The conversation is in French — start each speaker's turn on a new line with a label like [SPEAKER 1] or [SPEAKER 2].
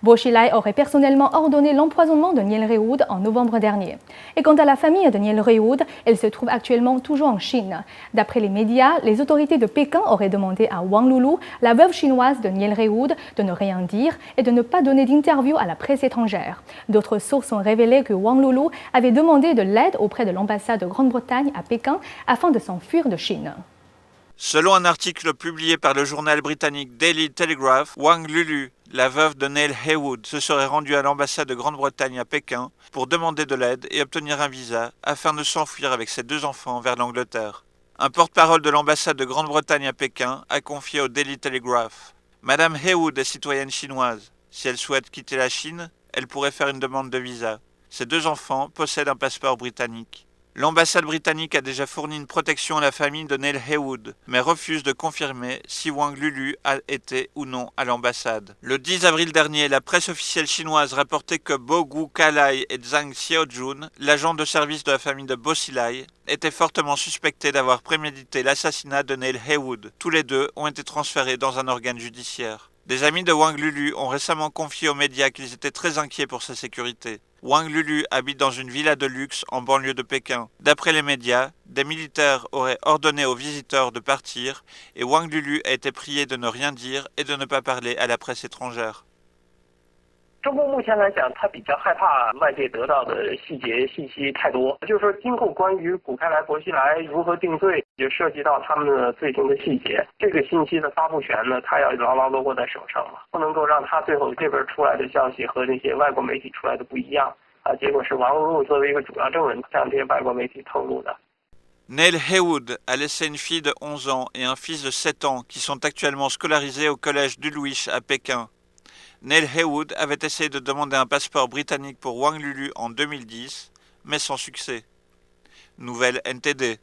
[SPEAKER 1] Bo Xilai aurait personnellement ordonné l'empoisonnement de Neil Heywood en novembre dernier. Et quant à la famille de Neil Heywood, elle se trouve actuellement toujours en Chine. D'après les médias, les autorités de Pékin auraient demandé à Wang Lulu, la veuve chinoise de Neil Heywood, de ne rien dire et de ne pas donner d'interview à la presse étrangère. D'autres sources ont révélé que Wang Lulu avait demandé de l'aide auprès de l'ambassade de Grande-Bretagne à Pékin afin de s'enfuir de Chine.
[SPEAKER 2] Selon un article publié par le journal britannique Daily Telegraph, Wang Lulu, la veuve de Neil Heywood, se serait rendue à l'ambassade de Grande-Bretagne à Pékin pour demander de l'aide et obtenir un visa afin de s'enfuir avec ses 2 enfants vers l'Angleterre. Un porte-parole de l'ambassade de Grande-Bretagne à Pékin a confié au Daily Telegraph: Madame Heywood est citoyenne chinoise. Si elle souhaite quitter la Chine, elle pourrait faire une demande de visa. Ses 2 enfants possèdent un passeport britannique. L'ambassade britannique a déjà fourni une protection à la famille de Neil Heywood, mais refuse de confirmer si Wang Lulu a été ou non à l'ambassade. Le 10 avril dernier, la presse officielle chinoise rapportait que Bo Gu Kalai et Zhang Xiaojun, l'agent de service de la famille de Bo Xilai, étaient fortement suspectés d'avoir prémédité l'assassinat de Neil Heywood. Tous les 2 ont été transférés dans un organe judiciaire. Des amis de Wang Lulu ont récemment confié aux médias qu'ils étaient très inquiets pour sa sécurité. Wang Lulu habite dans une villa de luxe en banlieue de Pékin. D'après les médias, des militaires auraient ordonné aux visiteurs de partir et Wang Lulu a été prié de ne rien dire et de ne pas parler à la presse étrangère.
[SPEAKER 3] 中共目前来讲，他比较害怕外界得到的细节信息太多，就是说，今后关于古开来、薄熙来如何定罪，也涉及到他们的罪行的细节。这个信息的发布权呢，他要牢牢地握在手上嘛，不能够让他最后这边出来的消息和那些外国媒体出来的不一样啊。结果是王璐作为一个主要证人向这些外国媒体透露的。
[SPEAKER 2] Neil Heywood a laissé une fille de 11 ans et un fils de 7 ans qui sont actuellement scolarisés au collège d'Ulwich à Pékin. Neil Heywood avait essayé de demander un passeport britannique pour Wang Lulu en 2010, mais sans succès. Nouvelle NTD.